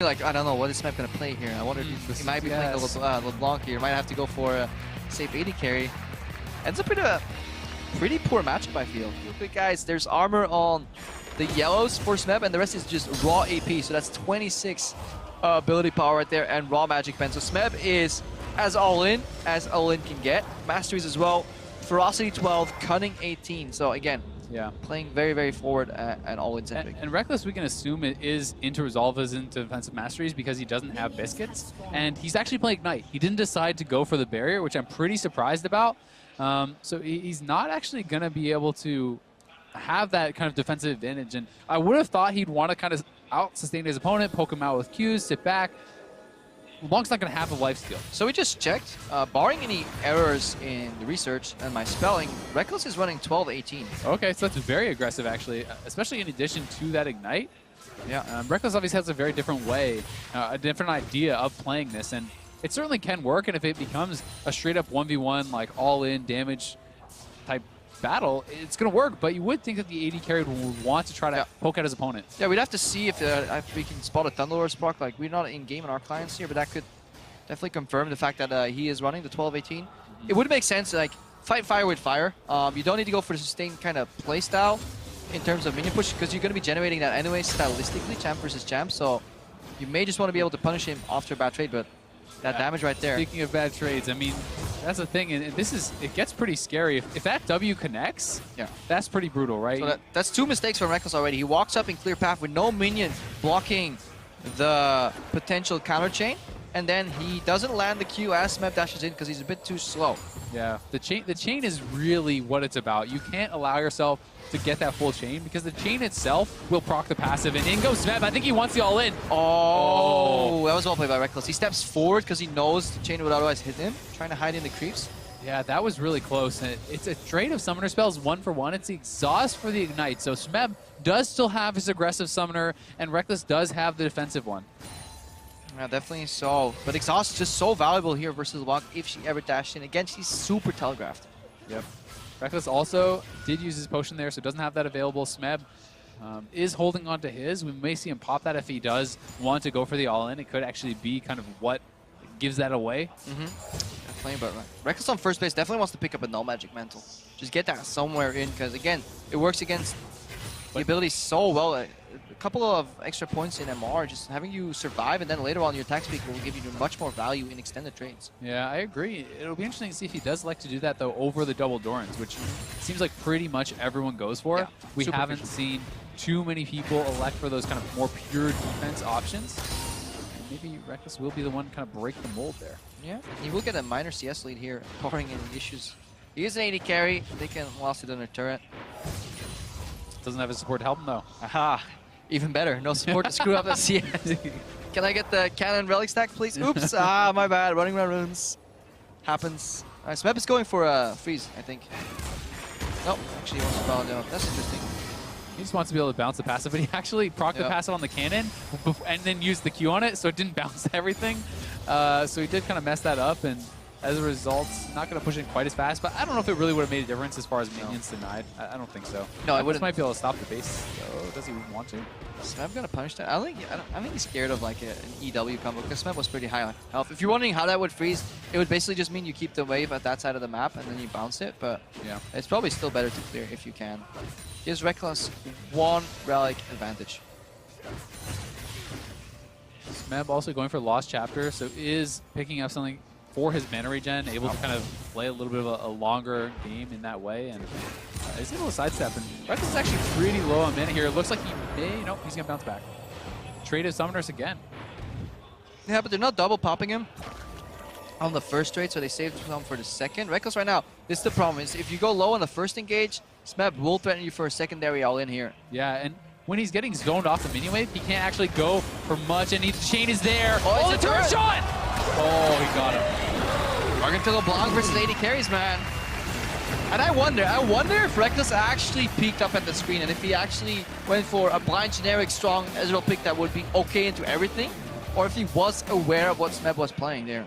Like, I don't know, what is Smeb going to play here? I wonder if he might be playing LeBlanc here. Might have to go for a safe 80 carry. Ends up in a pretty poor matchup, I feel. But guys, there's armor on the yellows for Smeb, and the rest is just raw AP. So that's 26 ability power right there, and raw magic pen. So Smeb is as all-in as all-in can get. Masteries as well. Ferocity 12, Cunning 18. So again, playing very, very forward and all-in centric. And Rekkles, we can assume it is into Resolve as into Defensive Masteries because he doesn't have Biscuits. And he's actually playing Ignite. He didn't decide to go for the barrier, which I'm pretty surprised about. So he's not actually going to be able to have that kind of defensive advantage. And I would have thought he'd want to kind of out-sustain his opponent, poke him out with Qs, sit back. LeBlanc's not going to have the lifesteal. So we just checked. Barring any errors in the research and my spelling, Rekkles is running 12-18. Okay, so that's very aggressive, actually, especially in addition to that Ignite. Yeah. Rekkles obviously has a very different way, a different idea of playing this, and it certainly can work. And if it becomes a straight-up 1v1, like all-in damage type battle, it's going to work. But you would think that the AD carry would want to try to poke at his opponent. Yeah, we'd have to see if we can spot a Thunderlord spark. Like, we're not in-game in our clients here, but that could definitely confirm the fact that he is running the 12-18. It would make sense to, like, fight fire with fire. You don't need to go for the sustained kind of play style in terms of minion push, because you're going to be generating that anyway stylistically, champ versus champ. So you may just want to be able to punish him after a bad trade, but that damage right there. Speaking of bad trades, I mean, that's the thing, and it gets pretty scary. If that W connects, that's pretty brutal, right? So that's two mistakes from Rekkles already. He walks up in clear path with no minion blocking the potential counter chain, and then he doesn't land the Q as Smeb dashes in because he's a bit too slow. Yeah, the chain is really what it's about. You can't allow yourself to get that full chain because the chain itself will proc the passive, and in goes Smeb. I think he wants the all-in. Oh, that was well played by Rekkles. He steps forward because he knows the chain would otherwise hit him, trying to hide in the creeps. Yeah, that was really close. And it's a trade of summoner spells 1-for-1. It's the exhaust for the ignite. So Smeb does still have his aggressive summoner, and Rekkles does have the defensive one. Yeah, definitely so. But exhaust is just so valuable here versus LeBlanc if she ever dashed in. Again, she's super telegraphed. Yep. Rekkles also did use his potion there, so doesn't have that available. Smeb is holding on to his. We may see him pop that if he does want to go for the all-in. It could actually be kind of what gives that away. Definitely, but Rekkles on first base definitely wants to pick up a null magic mantle. Just get that somewhere in, because again, it works against the ability so well. A couple of extra points in MR, just having you survive, and then later on your attack speed will give you much more value in extended trades. Yeah, I agree. It'll be interesting to see if he does like to do that, though, over the double Dorans, which seems like pretty much everyone goes for. Yeah, we haven't seen too many people elect for those kind of more pure defense options. And maybe Rekkles will be the one to kind of break the mold there. Yeah, he will get a minor CS lead here, barring any issues. He is an 80 carry. They can lost it on their turret. Doesn't have his support to help him, though. Aha. Even better. No support to screw up that CS. Can I get the cannon relic stack, please? Oops. My bad. Running around runes. Happens. Smeb is going for a freeze, I think. Nope. Actually, he wants to follow down. That's interesting. He just wants to be able to bounce the passive, but he actually procced the passive on the cannon and then used the Q on it, so it didn't bounce everything. So he did kind of mess that up, and as a result, not going to push it quite as fast, but I don't know if it really would have made a difference as far as minions denied. I don't think so. No, I wouldn't. Might be able to stop the base, though. Does he want to? Smeb gonna punish that. I think he's scared of like an EW combo because Smeb was pretty high on health. If you're wondering how that would freeze, it would basically just mean you keep the wave at that side of the map and then you bounce it. But yeah, it's probably still better to clear if you can. Gives Rekkles one relic advantage. Smeb also going for Lost Chapter, so is picking up something for his mana regen, able to kind of play a little bit of a longer game in that way, and he's able to sidestep. And Rekkles is actually pretty low on mana here. It looks like he may, nope, he's gonna bounce back. Trade his summoners again. Yeah, but they're not double popping him on the first trade, so they saved some for the second. Rekkles right now, this is the problem, is if you go low on the first engage, Smeb will threaten you for a secondary all-in here. Yeah, and when he's getting zoned off the mini wave, he can't actually go for much, and the chain is there. Oh, the turret shot! Oh, he got him. We're gonna LeBlanc versus 80 carries, man. And I wonder if Rekkles actually peeked up at the screen, and if he actually went for a blind generic strong Ezreal pick that would be okay into everything, or if he was aware of what Smeb was playing there.